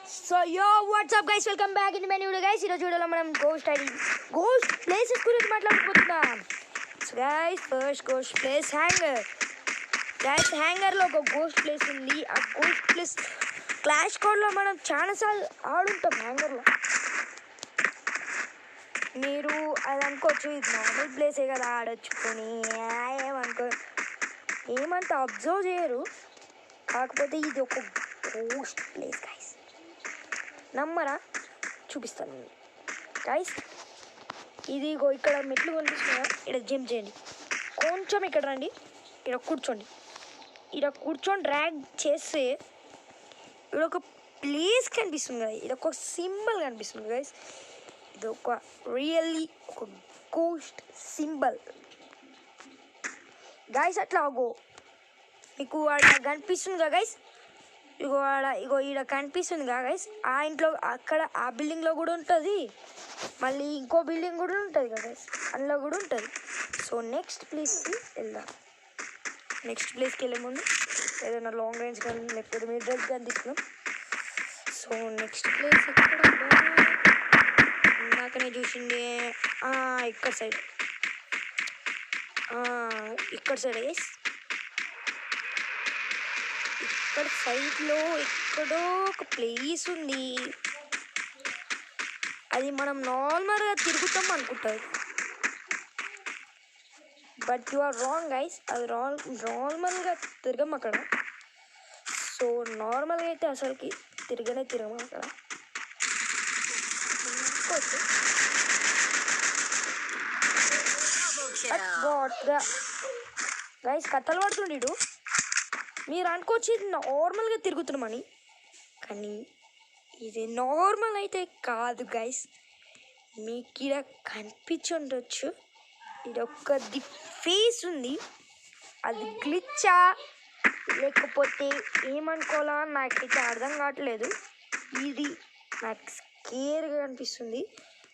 So yo, what's up guys? Welcome back in the menu guys. ఈరోజు వీడియోలో మనం ghost places గురించి మాట్లాడుకుంటున్నాం. So guys first ghost place హ్యాంగర్. గైస్ హ్యాంగర్లో ఒక గోస్ట్ ప్లేస్ ఉంది. ఆ గోస్ట్ ప్లేస్ క్లాష్ కోడ్లో మనం చాలాసార్లు ఆడుంటాం హ్యాంగర్లో. మీరు అది అనుకోవచ్చు ఇది నార్మల్ ప్లేసే కదా ఆడొచ్చుకొని ఏమంత అబ్జర్వ్ చేయరు. కాకపోతే ఇది ఒక గోస్ట్ ప్లేస్ గైస్. నమ్మరా? చూపిస్తాను గైస్. ఇది ఇక్కడ మెట్లు కనిపిస్తున్నాయా? ఇక్కడ జంప్ చేయండి, కొంచెం ఇక్కడ రండి, ఇక్కడ కూర్చోండి. ఇక్కడ కూర్చొని డ్రాగ్ చేస్తే ఇక్కడ ఒక ప్లేస్ కనిపిస్తుంది కదా, ఇది ఒక సింబల్ కనిపిస్తుంది గైస్. ఇది ఒక రియల్లీ ఒక గోస్ట్ సింబల్ గైస్. అట్లా మీకు అక్కడ కనిపిస్తుంది కదా గైస్. ఇగో ఈడ కనిపిస్తుంది కదా గైస్. ఆ ఇంట్లో అక్కడ ఆ బిల్డింగ్లో కూడా ఉంటుంది, మళ్ళీ ఇంకో బిల్డింగ్ కూడా ఉంటుంది కదా గైస్, అందులో కూడా ఉంటుంది. సో నెక్స్ట్ ప్లేస్కి వెళ్దాం. నెక్స్ట్ ప్లేస్కి వెళ్ళే ముందు ఏదైనా లాంగ్ రేంజ్ కానీ లేకపోతే మీరు డ్రెస్ కానీ తీసుకున్నాం. సో నెక్స్ట్ ప్లేస్ ఎక్కడ నాకనే చూసింది ఇక్కడ సైడ్, ఇక్కడ సైడ్ గైస్. ఇక్కడ సైడ్లో ఎక్కడో ఒక ప్లేస్ ఉంది. అది మనం నార్మల్గా తిరుగుతాం అనుకుంటుంది, but you are wrong guys. అది నార్మల్గా తిరగం అక్కడ. సో నార్మల్గా అయితే అసలుకి తిరగము అక్కడ. గైస్ కథలు పడుతుండీడు. మీరు అనుకోవచ్చు ఇది నార్మల్గా తిరుగుతున్నామని, కానీ ఇది నార్మల్ అయితే కాదు గైస్. మీకు ఇక్కడ కనిపించి ఉండొచ్చు, ఇది ఒక్కది ఫేస్ ఉంది. అది గ్లిచ్చా లేకపోతే ఏమనుకోవాలా నాకైతే అర్థం కావట్లేదు. ఇది నాకు స్కేర్గా కనిపిస్తుంది.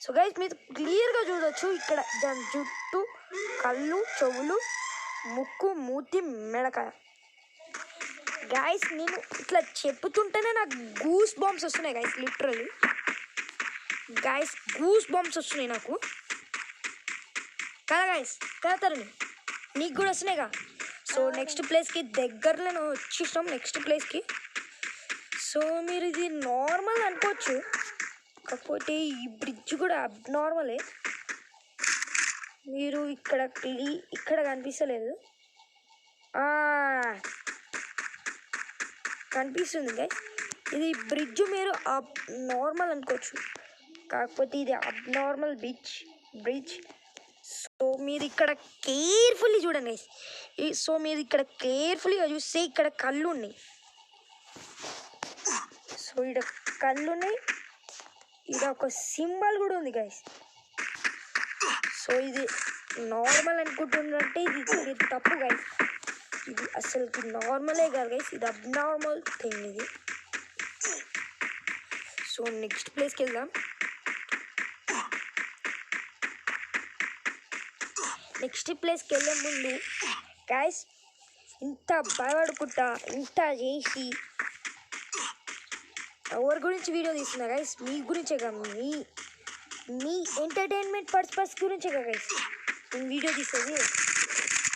సో గైస్ మీరు క్లియర్గా చూడొచ్చు ఇక్కడ దాని జుట్టు, కళ్ళు, చెవులు, ముక్కు, మూతి, మెడకాయ. గైస్ నేను ఇట్లా చెప్పుతుంటేనే నాకు గూస్ బాంబ్స్ వస్తున్నాయి guys, literally guys goose bumps వస్తున్నాయి నాకు కదా గైస్. కదా తరుణి నీకు కూడా వస్తున్నాయిగా. సో నెక్స్ట్ ప్లేస్కి దగ్గరలో వచ్చేసాం నెక్స్ట్ ప్లేస్కి. సో మీరు ఇది నార్మల్ అనుకోవచ్చు, కాకపోతే ఈ బ్రిడ్జ్ కూడా అబ్నార్మలే. మీరు ఇక్కడ కనిపిస్తలేదు, కనిపిస్తుంది గైస్. ఇది బ్రిడ్జ్ మీరు నార్మల్ అనుకోవచ్చు, కాకపోతే ఇది అబ్నార్మల్ బ్రిడ్జ్. సో మీరు ఇక్కడ కేర్ఫుల్లీ చూడండి గైస్. సో మీరు ఇక్కడ కేర్ఫుల్గా చూస్తే ఇక్కడ కళ్ళు ఉన్నాయి. సో ఇక్కడ కళ్ళు ఉన్నాయి, ఇక్కడ ఒక సింబల్ కూడా ఉంది గైస్. సో ఇది నార్మల్ అనుకుంటున్నట్టే ఇది తప్పు గైస్. ఇది అసలుకి నార్మలే కాదు గైస్, ఇది అబ్నార్మల్ థింగ్ ఇది. సో నెక్స్ట్ ప్లేస్కి వెళ్దాం. నెక్స్ట్ ప్లేస్కి వెళ్ళే ముందు గైస్ ఇంత భయపడుకుంటా ఇంత చేసి ఎవరి గురించి వీడియో తీస్తున్నా గైస్? మీ గురించే కదా, మీ ఎంటర్టైన్మెంట్ పర్పస్ గురించే కదా గైస్ నేను వీడియో తీసేది.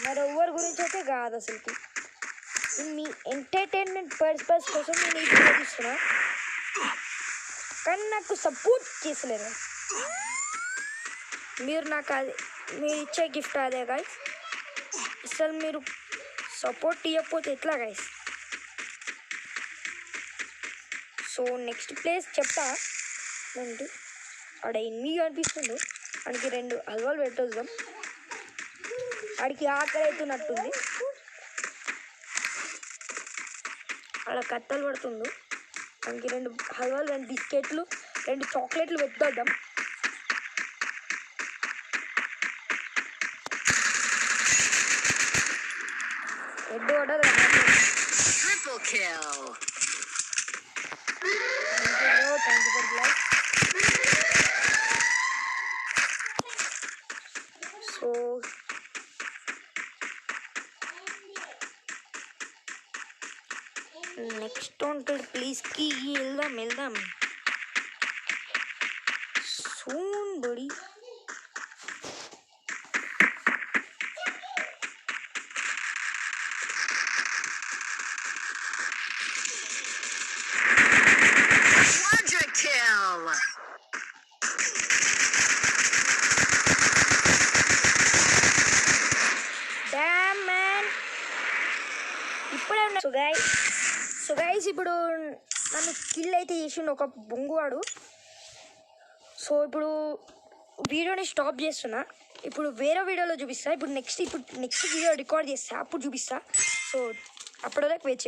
మరి ఎవరి గురించి అయితే కాదు, అసలుకి మీ ఎంటర్టైన్మెంట్ పర్పస్ కోసం నేను ఈ వీడియో తీస్తున్నా. కానీ నాకు సపోర్ట్ చేసలేరు మీరు. నాకు అది మీరు ఇచ్చే గిఫ్ట్ అదే గైస్. అసలు మీరు సపోర్ట్ ఇవ్వకపోతే ఎట్లా గైస్? సో నెక్స్ట్ ప్లేస్ చెప్తా అంటే ఆడ ఎన్ని అనిపిస్తుందో వాడికి 2 హల్వాలు పెట్టొద్దాం. వాడికి ఆకలి అవుతున్నట్టుంది, అలా కట్టలు పడుతుందో. వానికి 2 హల్వాలు, 2 బిస్కెట్లు, 2 చాక్లెట్లు పెట్టొద్దాం. హెడ్ ఆర్డర్ సో నెక్స్ట్ ఉంటుంది ప్లీజ్ వెళ్దాం సూన్ బడి. ఇప్పుడే ఉన్నా. సో గైస్ ఇప్పుడు నన్ను కిల్ అయితే చేసిండు ఒక బొంగువాడు. సో ఇప్పుడు వీడియోని స్టాప్ చేస్తున్నా. ఇప్పుడు వేరే వీడియోలో చూపిస్తా. ఇప్పుడు నెక్స్ట్ వీడియో రికార్డ్ చేస్తా, అప్పుడు చూపిస్తా. సో అప్పటివరకు వెయిట్ చేయండి.